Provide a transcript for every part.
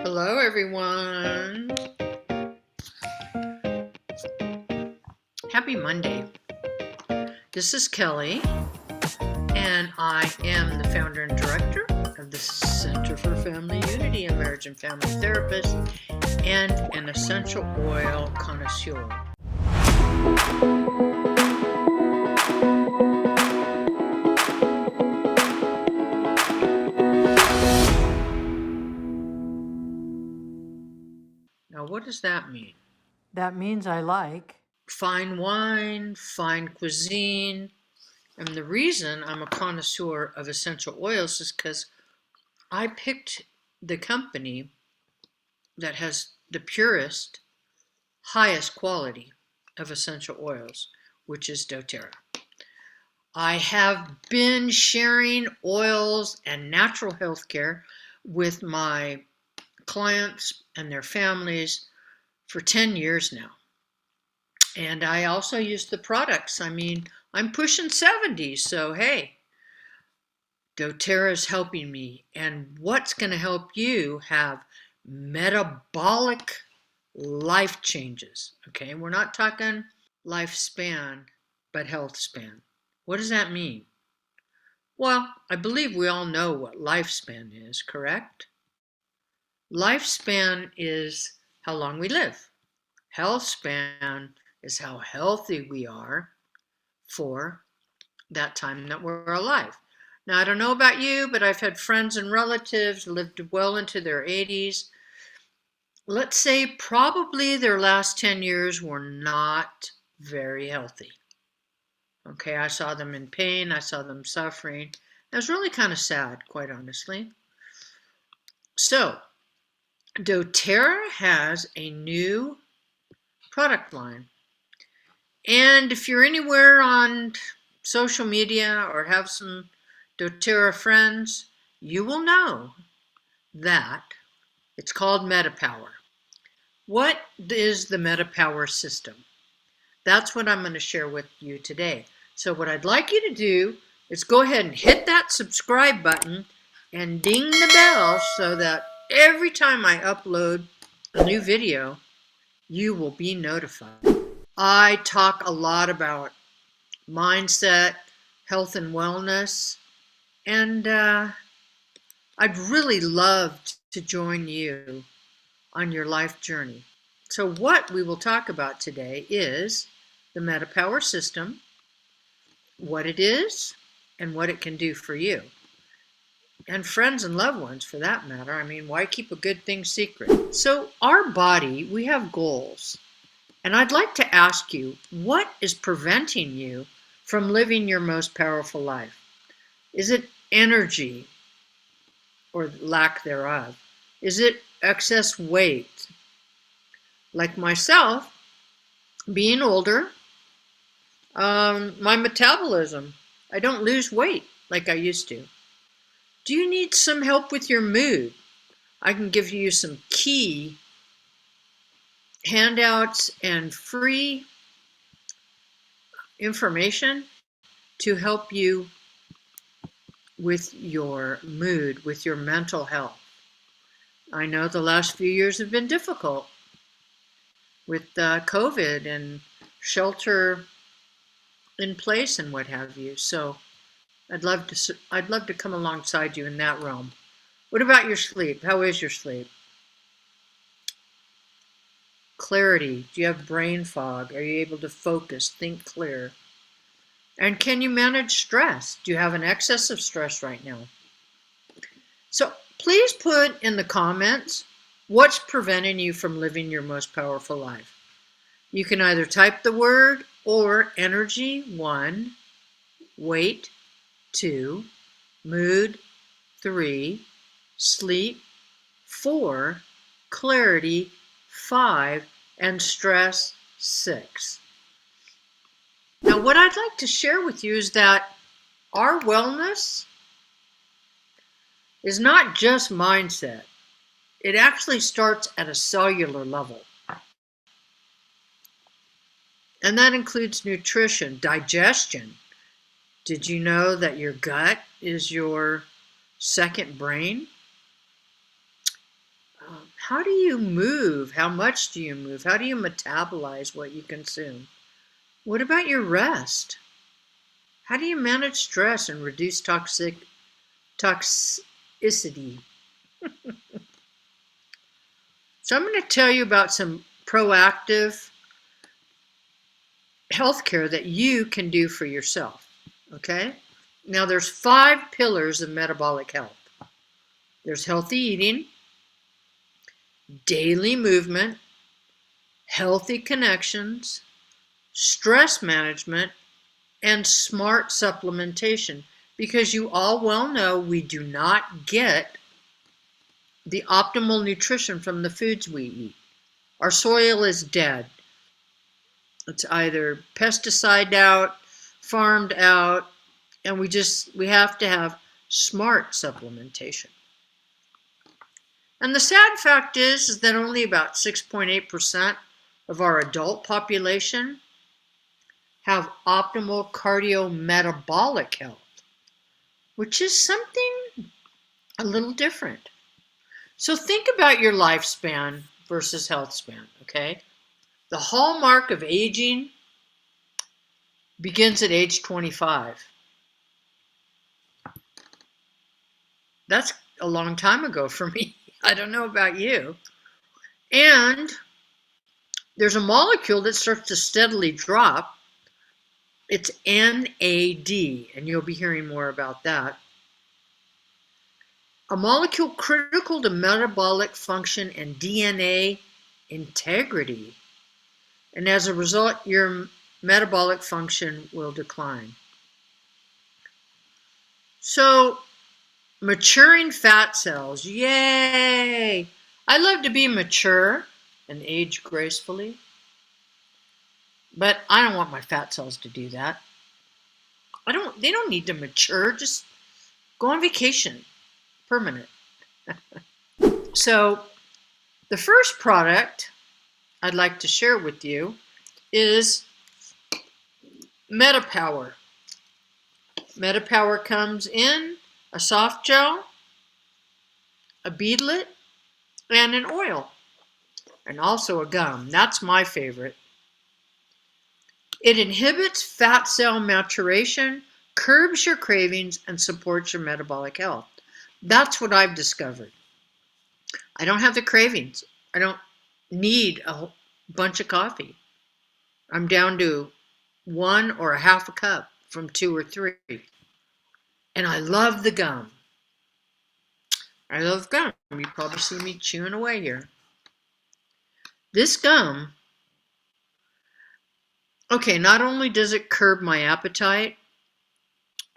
Hello, everyone. Happy Monday. This is Kelly, and I am the founder and director of the Center for Family Unity and Marriage and Family Therapist and an essential oil connoisseur. Now, what does that mean? That means I like fine wine, fine cuisine. And the reason I'm a connoisseur of essential oils is because I picked the company that has the purest, highest quality of essential oils, which is doTERRA. I have been sharing oils and natural health care with my clients and their families for 10 years now. And I also use the products. I'm pushing 70, so hey, doTERRA is helping me. And what's going to help you have metabolic life changes? Okay, we're not talking lifespan, but health span. What does that mean? Well, I believe we all know what lifespan is, correct? Lifespan is how long we live. Health span is how healthy we are for that time that we're alive. Now, I don't know about you, but I've had friends and relatives lived well into their 80s. Let's say probably their last 10 years were not very healthy. Okay, I saw them in pain. I saw them suffering. It was really kind of sad, quite honestly. So, doTERRA has a new product line. And if you're anywhere on social media or have some doTERRA friends, you will know that it's called MetaPWR. What is the MetaPWR System? That's what I'm going to share with you today. So what I'd like you to do is go ahead and hit that subscribe button and ding the bell so that every time I upload a new video, you will be notified. I talk a lot about mindset, health and wellness, and I'd really love to join you on your life journey. So what we will talk about today is the MetaPWR System, what it is, and what it can do for you. And friends and loved ones, for that matter. Why keep a good thing secret? So our body, we have goals. And I'd like to ask you, what is preventing you from living your most powerful life? Is it energy or lack thereof? Is it excess weight? Like myself, being older, my metabolism, I don't lose weight like I used to. Do you need some help with your mood? I can give you some key handouts and free information to help you with your mood, with your mental health. I know the last few years have been difficult with COVID and shelter in place and what have you. So I'd love to come alongside you in that realm. What about your sleep? How is your sleep? Clarity. Do you have brain fog? Are you able to focus, think clear? And can you manage stress? Do you have an excess of stress right now? So please put in the comments what's preventing you from living your most powerful life. You can either type the word or energy 1, weight 2, mood 3, sleep 4, clarity 5, and stress 6. Now, what I'd like to share with you is that our wellness is not just mindset. It actually starts at a cellular level. And that includes nutrition, digestion. Did you know that your gut is your second brain? how do you move? How much do you move? How do you metabolize what you consume? What about your rest? How do you manage stress and reduce toxicity? So I'm going to tell you about some proactive healthcare that you can do for yourself, okay? Now there's 5 pillars of metabolic health. There's healthy eating, daily movement, healthy connections, stress management, and smart supplementation, because you all well know we do not get the optimal nutrition from the foods we eat. Our soil is dead. It's either pesticide out, farmed out, and we have to have smart supplementation. And the sad fact is that only about 6.8% of our adult population have optimal cardiometabolic health, which is something a little different. So think about your lifespan versus health span, okay? The hallmark of aging begins at age 25. That's a long time ago for me. I don't know about you. And there's a molecule that starts to steadily drop. It's NAD, and you'll be hearing more about that. A molecule critical to metabolic function and DNA integrity. And as a result, your metabolic function will decline. So, maturing fat cells, yay! I love to be mature and age gracefully, but I don't want my fat cells to do that. They don't need to mature, just go on vacation, permanent. So, the first product I'd like to share with you is MetaPWR. MetaPWR comes in a soft gel, a beadlet, and an oil, and also a gum. That's my favorite. It inhibits fat cell maturation, curbs your cravings, and supports your metabolic health. That's what I've discovered. I don't have the cravings. I don't need a bunch of coffee. I'm down to 1 or a half a cup from 2 or 3. And I love the gum. I love gum. You probably see me chewing away here. This gum, okay, not only does it curb my appetite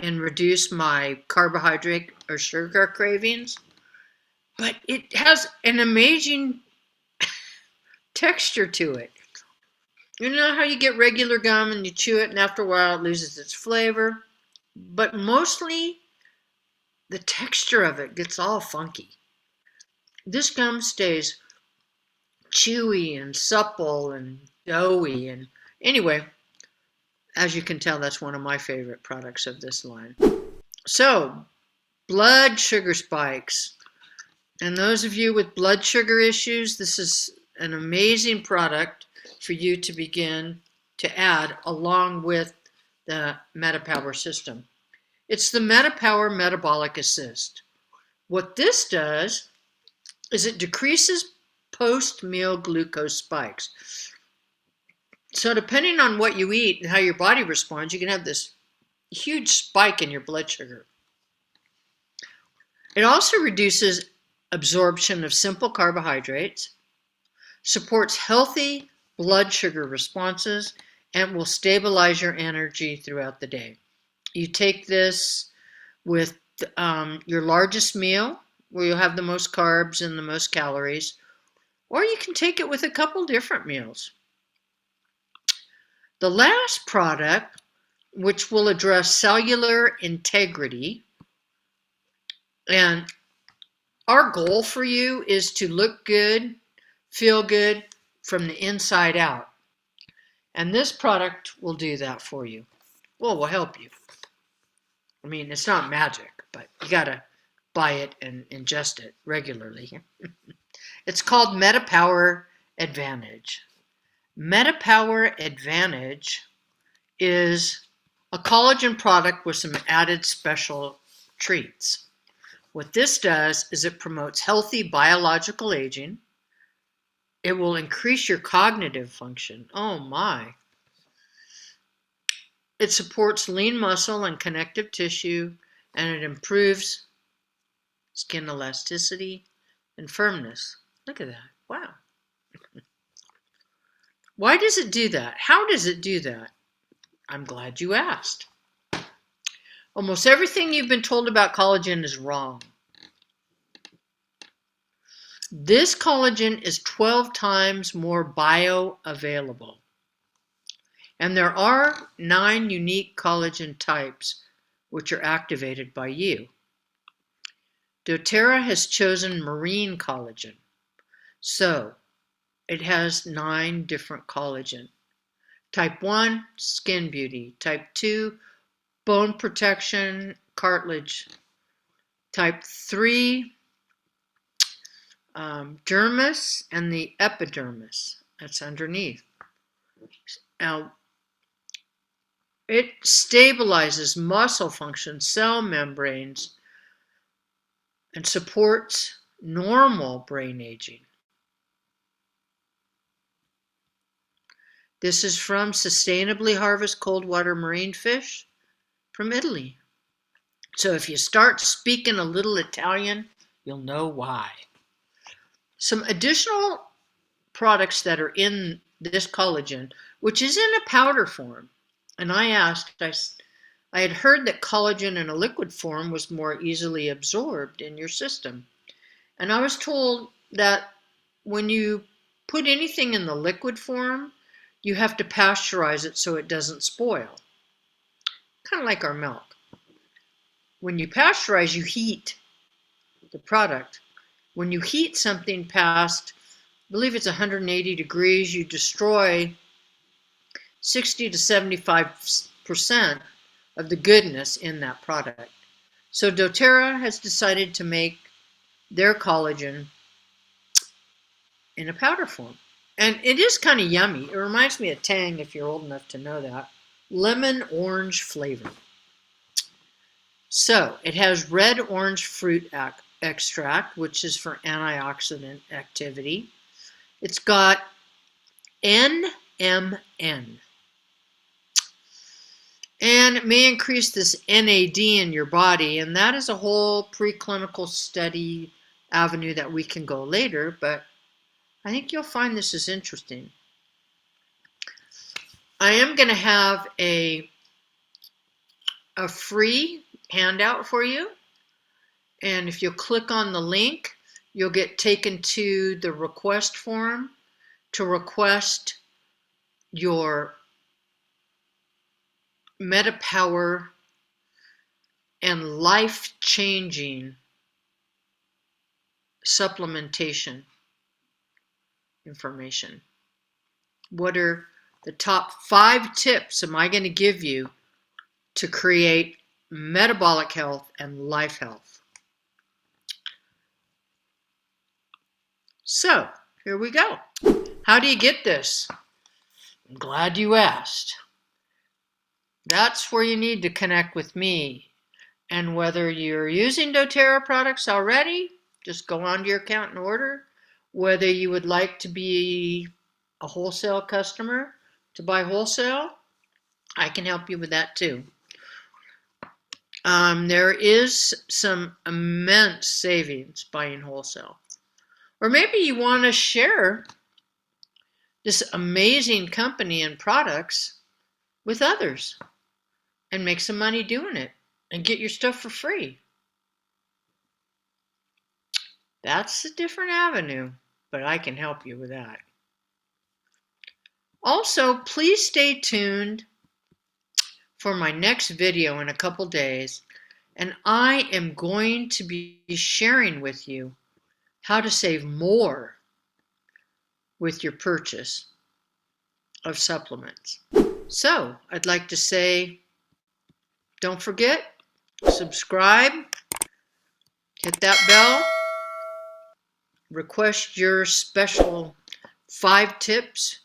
and reduce my carbohydrate or sugar cravings, but it has an amazing texture to it. You know how you get regular gum and you chew it and after a while it loses its flavor? But mostly the texture of it gets all funky. This gum stays chewy and supple and doughy. And anyway, as you can tell, that's one of my favorite products of this line. So, blood sugar spikes. And those of you with blood sugar issues, this is an amazing product for you to begin to add along with the MetaPWR system. It's the MetaPWR Metabolic Assist. What this does is it decreases post-meal glucose spikes. So depending on what you eat and how your body responds, you can have this huge spike in your blood sugar. It also reduces absorption of simple carbohydrates, supports healthy blood sugar responses, and will stabilize your energy throughout the day. You take this with your largest meal, where you'll have the most carbs and the most calories, or you can take it with a couple different meals. The last product, which will address cellular integrity, and our goal for you is to look good, feel good from the inside out. And this product will do that for you. Well, will help you. I mean, it's not magic, but you got to buy it and ingest it regularly. It's called MetaPWR Advantage. MetaPWR Advantage is a collagen product with some added special treats. What this does is it promotes healthy biological aging. It will increase your cognitive function. Oh my. It supports lean muscle and connective tissue, and it improves skin elasticity and firmness. Look at that. Wow. Why does it do that? How does it do that? I'm glad you asked. Almost everything you've been told about collagen is wrong. This collagen is 12 times more bioavailable. And there are 9 unique collagen types which are activated by you. doTERRA has chosen marine collagen. So it has 9 different collagen. Type 1, skin beauty. Type 2, bone protection, cartilage. Type 3, dermis and the epidermis. That's underneath. Now, it stabilizes muscle function, cell membranes, and supports normal brain aging. This is from Sustainably Harvest Cold Water Marine Fish from Italy. So if you start speaking a little Italian, you'll know why. Some additional products that are in this collagen, which is in a powder form. And I had heard that collagen in a liquid form was more easily absorbed in your system. And I was told that when you put anything in the liquid form, you have to pasteurize it so it doesn't spoil. Kind of like our milk. When you pasteurize, you heat the product. When you heat something past, I believe it's 180 degrees, you destroy 60 to 75% of the goodness in that product. So doTERRA has decided to make their collagen in a powder form. And it is kind of yummy. It reminds me of Tang, if you're old enough to know that. Lemon orange flavor. So it has red orange fruit extract, which is for antioxidant activity. It's got NMN. And it may increase this NAD in your body, and that is a whole preclinical study avenue that we can go later, but I think you'll find this is interesting. I am going to have a free handout for you, and if you click on the link, you'll get taken to the request form to request your MetaPWR and life-changing supplementation information. What are the top 5 tips am I going to give you to create metabolic health and life health? So, here we go. How do you get this? I'm glad you asked. That's where you need to connect with me. And whether you're using doTERRA products already, just go onto your account and order. Whether you would like to be a wholesale customer to buy wholesale, I can help you with that too. There is some immense savings buying wholesale. Or maybe you want to share this amazing company and products with others and make some money doing it and get your stuff for free. That's a different avenue, but I can help you with that. Also, please stay tuned for my next video in a couple days, and I am going to be sharing with you how to save more with your purchase of supplements. So, I'd like to say, don't forget, subscribe, hit that bell, request your special 5 tips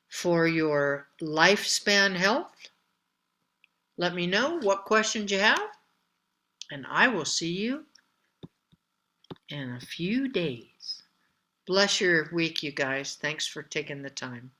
for your lifespan health. Let me know what questions you have, and I will see you in a few days. Bless your week, you guys. Thanks for taking the time.